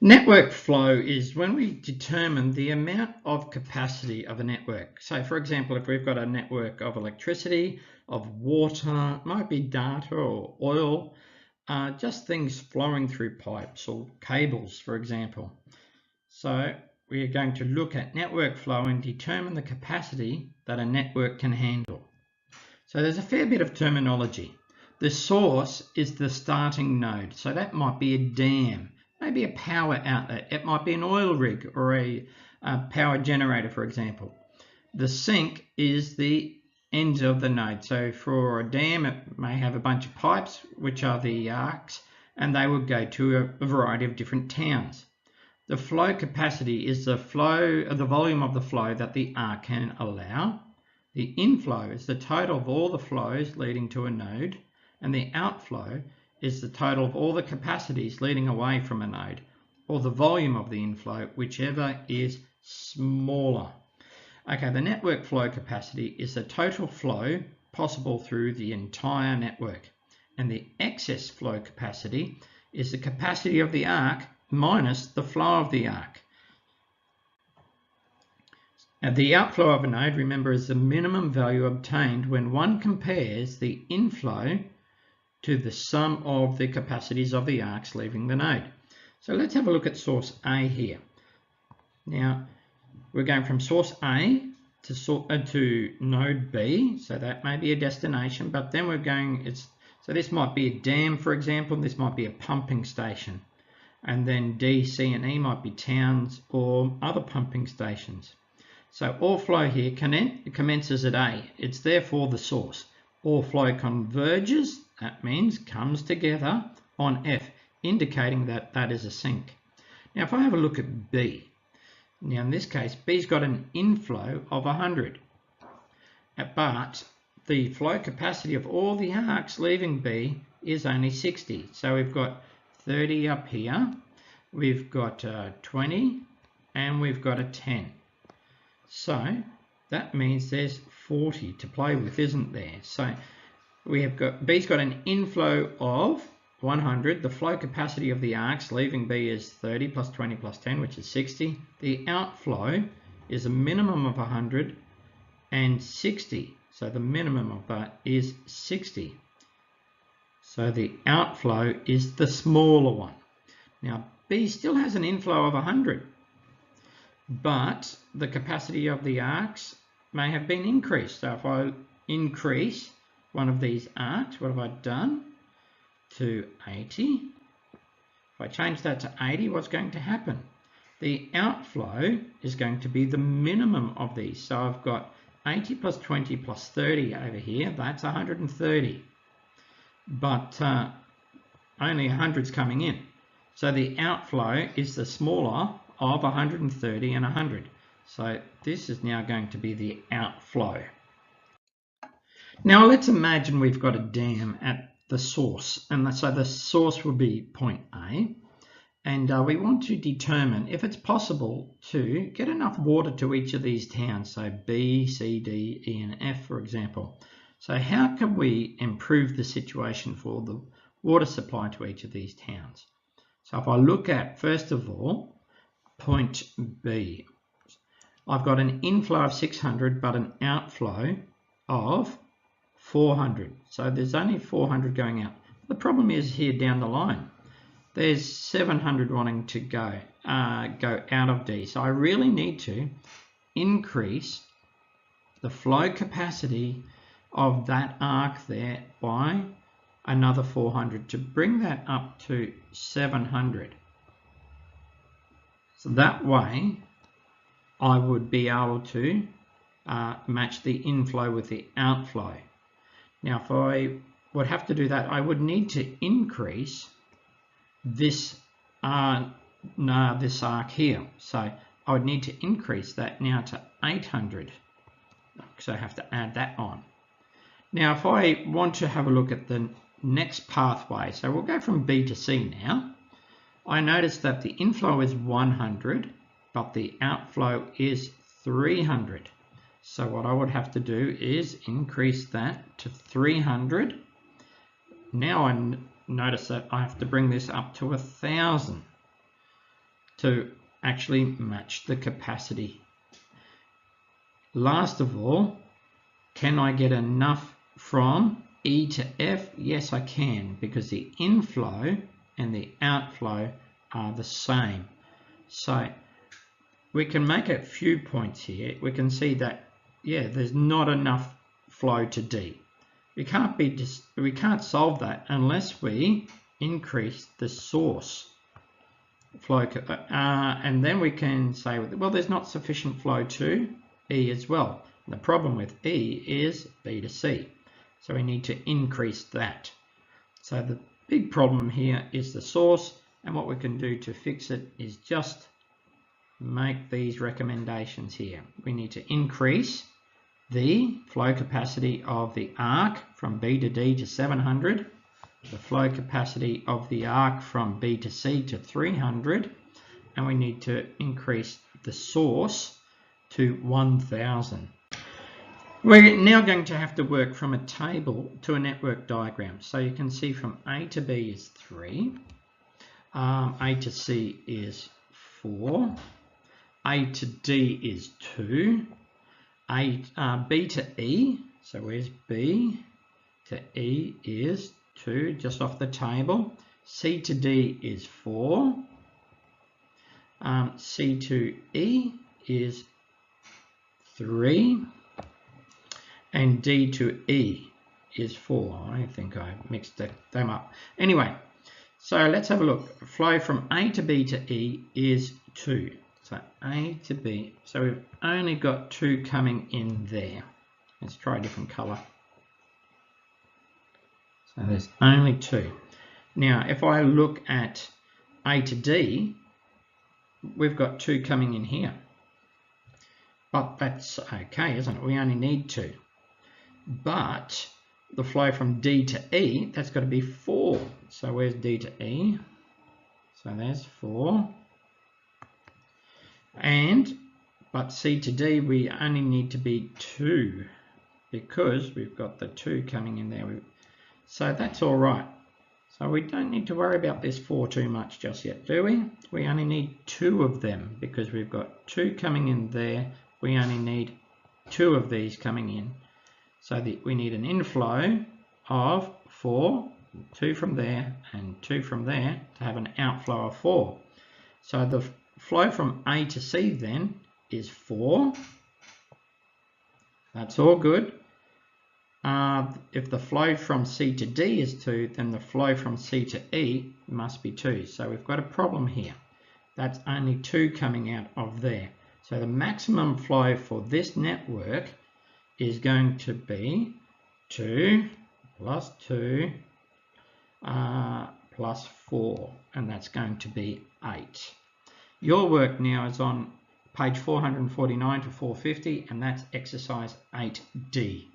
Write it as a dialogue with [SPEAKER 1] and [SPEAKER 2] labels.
[SPEAKER 1] Network flow is when we determine the amount of capacity of a network. So for example, if we've got a network of electricity, of water, it might be data or oil, just things flowing through pipes or cables, for example. So we are going to look at network flow and determine the capacity that a network can handle. So there's a fair bit of terminology. The source is the starting node. So that might be a dam, maybe a power outlet. It might be an oil rig or a power generator, for example. The sink is the end of the node. So for a dam, it may have a bunch of pipes, which are the arcs, and they would go to a variety of different towns. The flow capacity is the volume of the flow that the arc can allow. The inflow is the total of all the flows leading to a node, and the outflow is the total of all the capacities leading away from a node, or the volume of the inflow, whichever is smaller. Okay, the network flow capacity is the total flow possible through the entire network, and the excess flow capacity is the capacity of the arc minus the flow of the arc. Now, the outflow of a node, remember, is the minimum value obtained when one compares the inflow to the sum of the capacities of the arcs leaving the node. So let's have a look at source A here. Now, we're going from source A to node B, so that may be a destination, but then we're going, so this might be a dam, for example, this might be a pumping station. And then D, C, and E might be towns or other pumping stations. So all flow here commences at A. It's therefore the source. All flow converges, that means comes together on F, indicating that that is a sink. Now if I have a look at B, now in this case, B's got an inflow of 100. But the flow capacity of all the arcs leaving B is only 60. So we've got 30 up here, we've got 20, and we've got a 10. So that means there's 40 to play with, isn't there? So we have got, B's got an inflow of 100. The flow capacity of the arcs leaving B is 30 plus 20 plus 10, which is 60. The outflow is a minimum of 100 and 60. So the minimum of that is 60. So the outflow is the smaller one. Now B still has an inflow of 100, but the capacity of the arcs may have been increased. So if I increase one of these arcs, what have I done? To 80. If I change that to 80, what's going to happen? The outflow is going to be the minimum of these. So I've got 80 plus 20 plus 30 over here, that's 130. But only 100's coming in. So the outflow is the smaller of 130 and 100. So this is now going to be the outflow. Now let's imagine we've got a dam at the source, and so the source will be point A, and we want to determine if it's possible to get enough water to each of these towns, so B, C, D, E, and F, for example. So how can we improve the situation for the water supply to each of these towns? So if I look at, first of all, point B, I've got an inflow of 600 but an outflow of 400. So there's only 400 going out. The problem is here down the line, there's 700 wanting to go out of D. So I really need to increase the flow capacity of that arc there by another 400 to bring that up to 700. So that way I would be able to match the inflow with the outflow. Now if I would have to do that, I would need to increase this arc here. So I would need to increase that now to 800. So I have to add that on. Now if I want to have a look at the next pathway, so we'll go from B to C now. I notice that the inflow is 100, but the outflow is 300. So what I would have to do is increase that to 300. Now I notice that I have to bring this up to 1,000. to actually match the capacity. Last of all, can I get enough from E to F? Yes, I can, because the inflow and the outflow are the same. So we can make a few points here. We can see that, yeah, there's not enough flow to D. We can't solve that unless we increase the source flow, and then we can say, well, there's not sufficient flow to E as well. The problem with E is B to C, so we need to increase that. So the big problem here is the source, and what we can do to fix it is just make these recommendations here. We need to increase the flow capacity of the arc from B to D to 700, the flow capacity of the arc from B to C to 300, and we need to increase the source to 1000. We're now going to have to work from a table to a network diagram. So you can see from A to B is 3, A to C is 4, A to D is 2, B to E, so where's B to E is 2, just off the table. C to D is 4, C to E is 3, and D to E is 4. I think I mixed them up. Anyway, so let's have a look. Flow from A to B to E is 2. So A to B, so we've only got 2 coming in there. Let's try a different color. So there's only 2. Now, if I look at A to D, we've got 2 coming in here. But that's okay, isn't it? We only need 2. But the flow from D to E, that's got to be 4. So where's D to E? So there's 4. But C to D, we only need to be 2 because we've got the 2 coming in there. So that's all right. So we don't need to worry about this 4 too much just yet, do we? We only need 2 of them because we've got 2 coming in there. We only need 2 of these coming in. So we need an inflow of 4, 2 from there and 2 from there to have an outflow of 4. So the flow from A to C then is 4. That's all good. If the flow from C to D is 2, then the flow from C to E must be 2. So we've got a problem here. That's only 2 coming out of there. So the maximum flow for this network is going to be 2 plus 2 plus 4, and that's going to be 8. Your work now is on page 449 to 450, and that's exercise 8D.